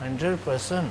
100%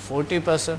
40%,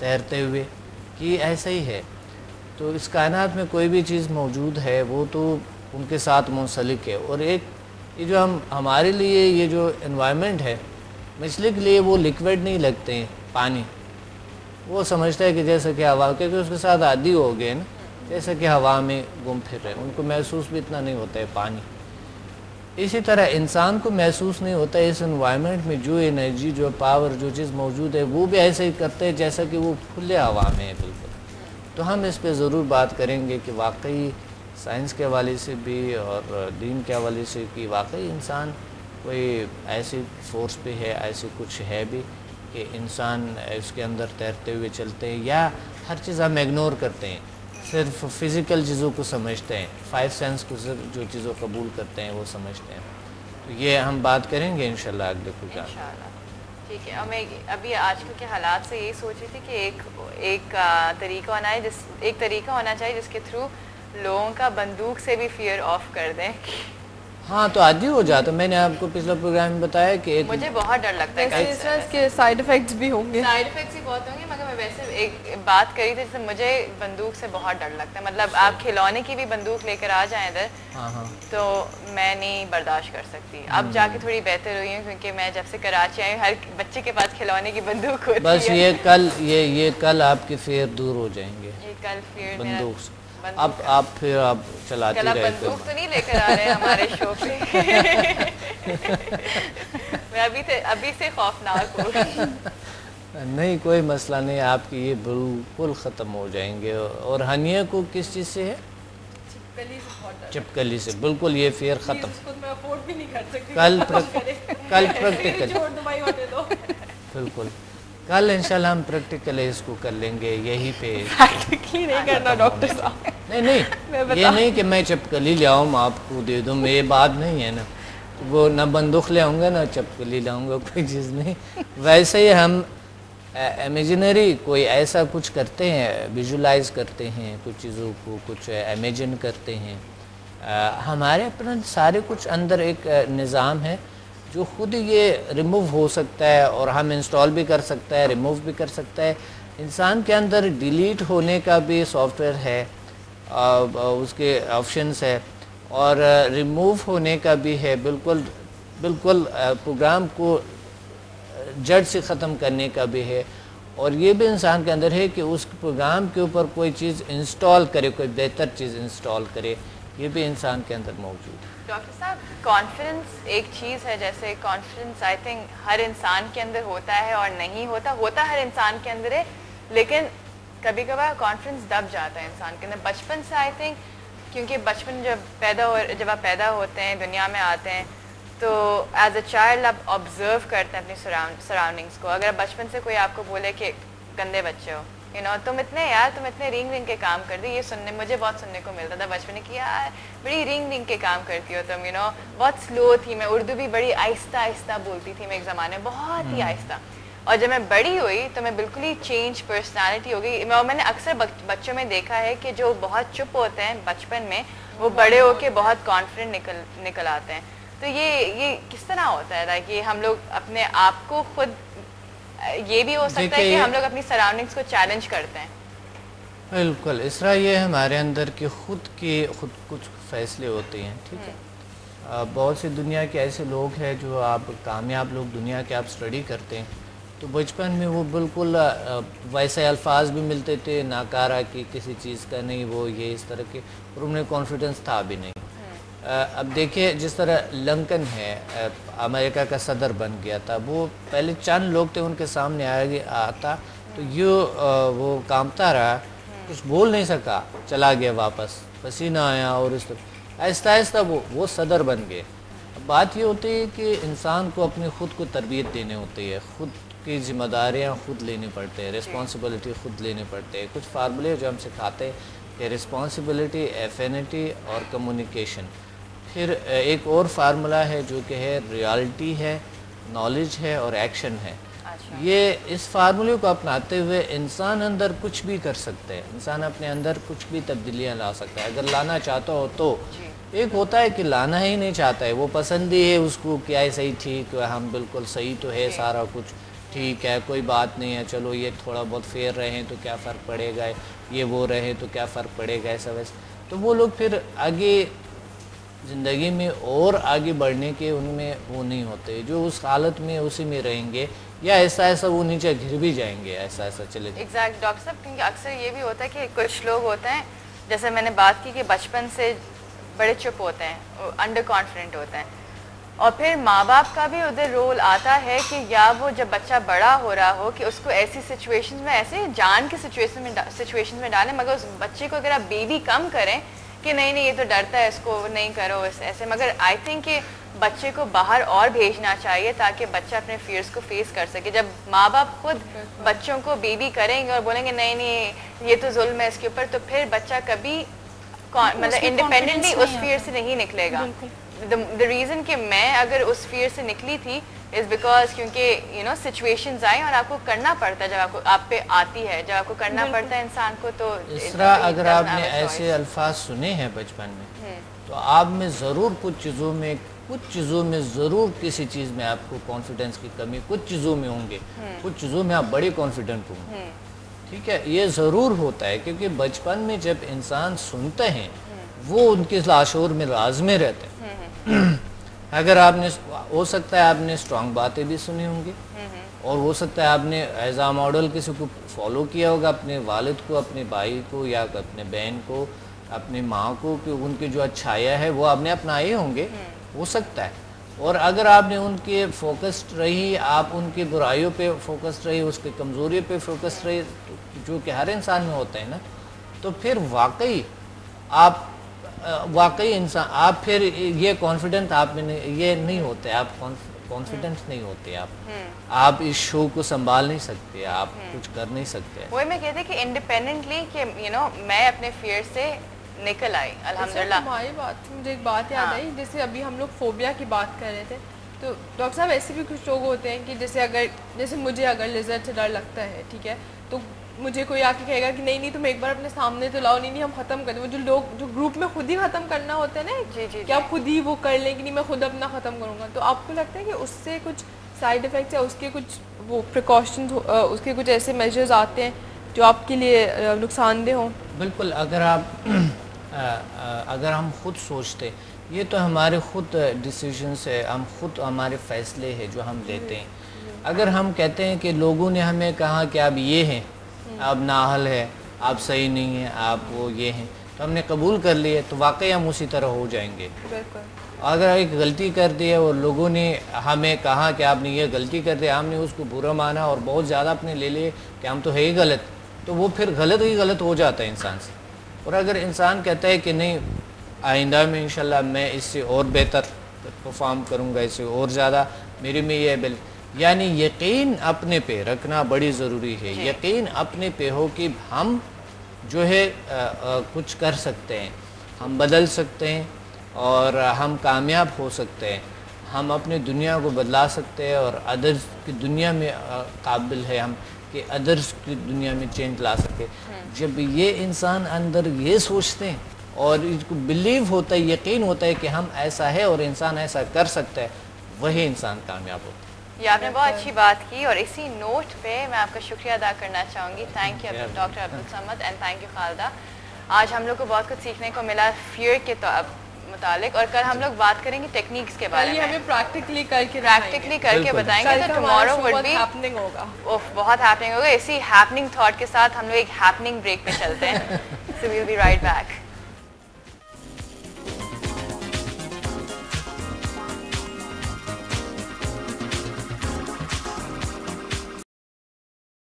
تیرتے ہوئے کہ ایسا ہی ہے. تو اس کائنات میں کوئی بھی چیز موجود ہے وہ تو ان کے ساتھ منسلک ہے. اور ایک یہ جو ہمارے لیے یہ جو انوائرمنٹ ہے مچھلی کے لیے وہ لیکوڈ نہیں لگتے ہیں پانی. وہ سمجھتا ہے کہ جیسا کہ ہوا, کیونکہ اس کے ساتھ عادی ہو گئے نا, جیسا کہ ہوا میں گم پھر رہے, ان کو محسوس بھی اتنا نہیں ہوتا ہے پانی. اسی طرح انسان کو محسوس نہیں ہوتا ہے اس انوائرمنٹ میں جو انرجی, جو پاور, جو چیز موجود ہے وہ بھی ایسے ہی کرتے ہیں جیسا کہ وہ کھلے ہوا میں ہے بالکل. تو ہم اس پہ ضرور بات کریں گے کہ واقعی سائنس کے حوالے سے بھی اور دین کے حوالے سے کہ واقعی انسان کوئی ایسی فورس پہ ہے, ایسے کچھ ہے بھی کہ انسان اس کے اندر تیرتے ہوئے چلتے ہیں, یا ہر چیز ہم اگنور کرتے ہیں, صرف فزیکل چیزوں کو سمجھتے ہیں, 5 سینس کو جو چیزوں قبول کرتے ہیں وہ سمجھتے ہیں. تو یہ ہم بات کریں گے انشاءاللہ اگلے پروگرام میں. انشاءاللہ ٹھیک ہے. اور میں ابھی آج کل کے حالات سے یہی سوچ رہی تھی کہ ایک طریقہ ہونا چاہیے جس کے تھرو لوگوں کا بندوق سے بھی فیئر آف کر دیں. ہاں تو عادی ہو جاتا. میں نے آپ کو پچھلا پروگرام میں بتایا کہ مجھے بہت ڈر لگتا ہے اس کے سائیڈ ایفیکٹس بھی ہوں گے. سائیڈ ایفیکٹس ہی بہت ہوں گے, مگر میں ویسے ایک بات کری تھی جیسے مجھے بندوق سے بہت ڈر لگتا ہے. مطلب آپ کھلونے کی بھی بندوق لے کر آ جائیں ادھر تو میں نہیں برداشت کر سکتی. اب جا کے تھوڑی بہتر ہوئی ہوں کیونکہ میں جب سے کراچی آئی ہوں ہر بچے کے پاس کھلونے کی بندوق ہوتی ہے. بس یہ کل آپ کے فیئر دور ہو جائیں گے یہ کل فیئر بندوق سے. اب آپ پھر آپ چلاتی رہے. بندوق تو نہیں لے کر آ رہے ہمارے شو پہ. میں ابھی سے خوفناک ہوں. نہیں کوئی مسئلہ نہیں, آپ کی یہ بالکل ختم ہو جائیں گے. اور ہنیہ کو کس چیز سے ہے؟ چپکلی سے. بالکل یہ فیئر ختم. کل پریکٹیکل بالکل کل انشاءاللہ ہم پریکٹیکل اس کو کر لیں گے یہی پہ. نہیں کرنا ڈاکٹر صاحب. نہیں یہ نہیں کہ میں چپکلی لے آؤں آپ کو دے دوں, میں یہ بات نہیں ہے نا. وہ نہ بندوق لے آؤں گا نہ چپکلی لاؤں گا, کوئی چیز نہیں. ویسے ہی ہم امیجنری کوئی ایسا کچھ کرتے ہیں, ویژولائز کرتے ہیں کچھ چیزوں کو, کچھ امیجن کرتے ہیں. ہمارے اپنا سارے کچھ اندر ایک نظام ہے جو خود یہ ریموو ہو سکتا ہے, اور ہم انسٹال بھی کر سکتا ہے, ریموو بھی کر سکتا ہے. انسان کے اندر ڈیلیٹ ہونے کا بھی سافٹ ویئر ہے, اس کے آپشنس ہے, اور ریموو ہونے کا بھی ہے. بالکل پروگرام کو جڑ سے ختم کرنے کا بھی ہے. اور یہ بھی انسان کے اندر ہے کہ اس پروگرام کے اوپر کوئی چیز انسٹال کرے, کوئی بہتر چیز انسٹال کرے. یہ بھی انسان کے اندر موجود ہے. ڈاکٹر صاحب کانفیڈنس ایک چیز ہے, جیسے کانفیڈنس آئی تھنک ہر انسان کے اندر ہوتا ہے اور نہیں ہوتا ہر انسان کے اندر ہے, لیکن کبھی کبھار کانفیڈنس دب جاتا ہے انسان کے اندر بچپن سے. آئی تھنک کیونکہ بچپن جب آپ پیدا ہوتے ہیں, دنیا میں آتے ہیں, تو ایز اے چائلڈ آپ آبزرو کرتے ہیں اپنی سراؤنڈنگس کو. اگر بچپن سے کوئی آپ کو بولے کہ گندے بچے ہو, تم اتنے رنگ کے کام کرتی, یہ مجھے بہت سننے کو ملتا تھا بچپن کی, یار بڑی رنگ کے کام کرتی ہو تم, بہت سلو تھی میں, اردو بھی بڑی آہستہ بولتی تھی میں ایک زمانے میں, بہت ہی آہستہ. اور جب میں بڑی ہوئی تو میں بالکل ہی چینج پرسنالٹی ہو گئی. میں نے اکثر بچوں میں دیکھا ہے کہ جو بہت چپ ہوتے ہیں بچپن میں, وہ بڑے ہو کے بہت کانفیڈنٹ نکل آتے ہیں. تو یہ کس طرح ہوتا ہے کہ ہم لوگ اپنے آپ کو خود, یہ بھی ہو سکتا ہے کہ ہم لوگ اپنی سراؤنڈنگس کو چیلنج کرتے ہیں. بالکل اس طرح یہ ہمارے اندر کی خود کچھ فیصلے ہوتے ہیں. ٹھیک ہے, بہت سی دنیا کے ایسے لوگ ہیں جو آپ کامیاب لوگ دنیا کے آپ اسٹڈی کرتے ہیں, تو بچپن میں وہ بالکل ویسے الفاظ بھی ملتے تھے ناکارہ کی کسی چیز کا نہیں, وہ یہ اس طرح کے, اور انہیں کانفیڈنس تھا بھی نہیں. اب دیکھیں جس طرح لنکن ہے, امریکہ کا صدر بن گیا تھا, وہ پہلے چند لوگ تھے ان کے سامنے آتا تو وہ کانپتا رہا, کچھ بول نہیں سکا, چلا گیا واپس, پسینہ آیا, اور اس طرح آہستہ آہستہ وہ صدر بن گئے. بات یہ ہوتی ہے کہ انسان کو اپنی خود کو تربیت دینی ہوتی ہے, خود کی ذمہ داریاں خود لینی پڑتے ہیں, رسپانسبلٹی خود لینی پڑتے ہیں. کچھ فارمولے جو ہم سکھاتے ہیں کہ رسپانسبلٹی, ایفینٹی اور کمیونیکیشن. پھر ایک اور فارمولہ ہے جو کہ ہے ریالٹی ہے, نالج ہے اور ایکشن ہے. یہ اس فارمولے کو اپناتے ہوئے انسان اندر کچھ بھی کر سکتے ہیں, انسان اپنے اندر کچھ بھی تبدیلیاں لا سکتا ہے اگر لانا چاہتا ہو تو. ایک ہوتا ہے کہ لانا ہی نہیں چاہتا ہے, وہ پسند ہی ہے اس کو, کیا ہے صحیح ٹھیک, ہم بالکل صحیح تو ہے, سارا کچھ ٹھیک ہے کوئی بات نہیں ہے, چلو یہ تھوڑا بہت فیئر رہیں تو کیا فرق پڑے گا, یہ وہ رہے تو کیا فرق پڑے گا, ایسا ویسا. تو وہ لوگ پھر آگے زندگی میں اور آگے بڑھنے کے ان میں وہ نہیں ہوتے, جو اس حالت میں اسی میں رہیں گے, یا ایسا ایسا وہ نیچے گر بھی جائیں گے, ایسا ایسا چلے جائیں. ایگزیکٹ ڈاکٹر صاحب, کیونکہ اکثر یہ بھی ہوتا ہے کہ کچھ لوگ ہوتے ہیں, جیسے میں نے بات کی کہ بچپن سے بڑے چپ ہوتے ہیں, انڈر کانفیڈنٹ ہوتے ہیں, اور پھر ماں باپ کا بھی ادھر رول آتا ہے کہ یا وہ جب بچہ بڑا ہو رہا ہو کہ اس کو ایسی سچویشنز میں, ایسے جان کی سچویشنز میں ڈالیں, مگر اس بچے کو اگر آپ بیبی کم کریں کہ نہیں نہیں یہ تو ڈرتا ہے, اس کو نہیں کرو ایسے, مگر آئی تھنک کہ بچے کو باہر اور بھیجنا چاہیے تاکہ بچہ اپنے فیئرس کو فیس کر سکے. جب ماں باپ خود بچوں کو بیبی کریں گے اور بولیں گے نہیں نہیں یہ تو ظلم ہے اس کے اوپر, تو پھر بچہ کبھی مطلب انڈیپینڈنٹلی اس فیئر سے نہیں نکلے گا. دا ریزن کہ میں اگر اس فیئر سے نکلی تھی از بیکاز کیونکہ سچویشنز آئیں اور آپ کو کرنا پڑتا ہے, جب آپ پہ آتی ہے, جب آپ کو کرنا پڑتا ہے انسان کو. تو اس طرح اگر آپ نے ایسے الفاظ سنے ہیں بچپن میں تو آپ میں ضرور کچھ چیزوں میں ضرور کسی چیز میں آپ کو کانفیڈنس کی کمی کچھ چیزوں میں ہوں گے, کچھ چیزوں میں آپ بڑے کانفیڈنٹ ہوں گے. ٹھیک ہے, یہ ضرور ہوتا ہے کیونکہ بچپن میں جب انسان سنتے ہیں وہ ان کے لاشعور میں راز میں رہتے ہیں. اگر آپ نے, ہو سکتا ہے آپ نے اسٹرانگ باتیں بھی سنی ہوں گی, اور ہو سکتا ہے آپ نے ایز اے ماڈل کسی کو فالو کیا ہوگا, اپنے والد کو, اپنے بھائی کو, یا اپنے بہن کو, اپنی ماں کو, کہ ان کی جو اچھائیاں ہے وہ آپ نے اپنائے ہوں گے, ہو سکتا ہے. اور اگر آپ نے ان کے فوکسڈ رہی, آپ ان کی برائیوں پہ فوکسڈ رہی, اس کی کمزوری پہ فوکسڈ رہی, جو کہ ہر انسان میں ہوتا ہے نا, تو پھر واقعی انسان آپ پھر یہ کانفیڈنٹ آپ میں یہ نہیں ہوتے, آپ کانفیڈنٹ نہیں ہوتے, آپ اس شو کو سنبھال نہیں سکتے, آپ کچھ کر نہیں سکتے. وہی میں کہتے کہ انڈیپینڈنٹلی کہ میں اپنے فیئر سے نکل آئی الحمدللہ. ہماری بات مجھے ایک بات یاد آئی, جیسے ابھی ہم لوگ فوبیا کی بات کر رہے تھے, تو ڈاکٹر صاحب ایسے بھی کچھ لوگ ہوتے ہیں کہ جیسے مجھے اگر لیزرڈ سے ڈر لگتا ہے, ٹھیک ہے, تو مجھے کوئی آ کے کہے گا کہ نہیں نہیں تم ایک بار اپنے سامنے تو لاؤ, نہیں ہم ختم کر دیں. وہ جو لوگ جو گروپ میں خود ہی ختم کرنا ہوتا ہے نا, کہ آپ خود ہی وہ کر لیں کہ نہیں میں خود اپنا ختم کروں گا, تو آپ کو لگتا ہے کہ اس سے کچھ سائڈ افیکٹس یا اس کے کچھ وہ پریکاشنز, اس کے کچھ ایسے میجرز آتے ہیں جو آپ کے لیے نقصان دہ ہوں؟ بالکل, اگر ہم خود سوچتے, یہ تو ہمارے خود ڈیسیجنس ہے, ہمارے فیصلے ہیں جو ہم لیتے ہیں. اگر ہم کہتے ہیں کہ لوگوں نے ہمیں کہا کہ آپ یہ ہیں, آپ نااہل ہے, آپ صحیح نہیں ہیں, آپ وہ یہ ہیں, تو ہم نے قبول کر لیے, تو واقعی ہم اسی طرح ہو جائیں گے. اگر ایک غلطی کر دی ہے اور لوگوں نے ہمیں کہا کہ آپ نے یہ غلطی کر دی, ہم نے اس کو برا مانا اور بہت زیادہ اپنے لے لیے کہ ہم تو ہے ہی غلط, تو وہ پھر غلط ہو جاتا ہے انسان سے. اور اگر انسان کہتا ہے کہ نہیں آئندہ میں انشاءاللہ میں اس سے اور بہتر پرفارم کروں گا, اس سے اور زیادہ میرے میں یہ یعنی یقین اپنے پہ رکھنا بڑی ضروری ہے. یقین اپنے پہ ہو کہ ہم جو ہے کچھ کر سکتے ہیں, ہم بدل سکتے ہیں, اور ہم کامیاب ہو سکتے ہیں, ہم اپنی دنیا کو بدلا سکتے ہیں, اور ادرس کی دنیا میں قابل ہے ہم کہ ادرس کی دنیا میں چینج لا سکے. جب یہ انسان اندر یہ سوچتے ہیں اور اس کو بلیو ہوتا ہے, یقین ہوتا ہے کہ ہم ایسا ہے اور انسان ایسا کر سکتا ہے, وہی انسان کامیاب ہوتا ہے. یہ آپ نے بہت اچھی بات کی, اور اسی نوٹ پہ میں آپ کا شکریہ ادا کرنا چاہوں گی. Thank you doctor Abdul Samad and thank you Khalida. آج ہم لوگ کو بہت کچھ سیکھنے کو ملا فیئر کے متعلق, اور کل ہم لوگ بات کریں گے ٹیکنیکس کے بارے میں, ہمیں پریکٹیکلی کر کے بتائیں گے. تو ٹمارو وڈ بی بہت ہیپننگ ہوگا. اسی ہیپننگ تھاٹ کے ساتھ ہم لوگ ایک ہیپننگ بریک پہ چلتے ہیں. سو وی ول بی رائٹ بیک.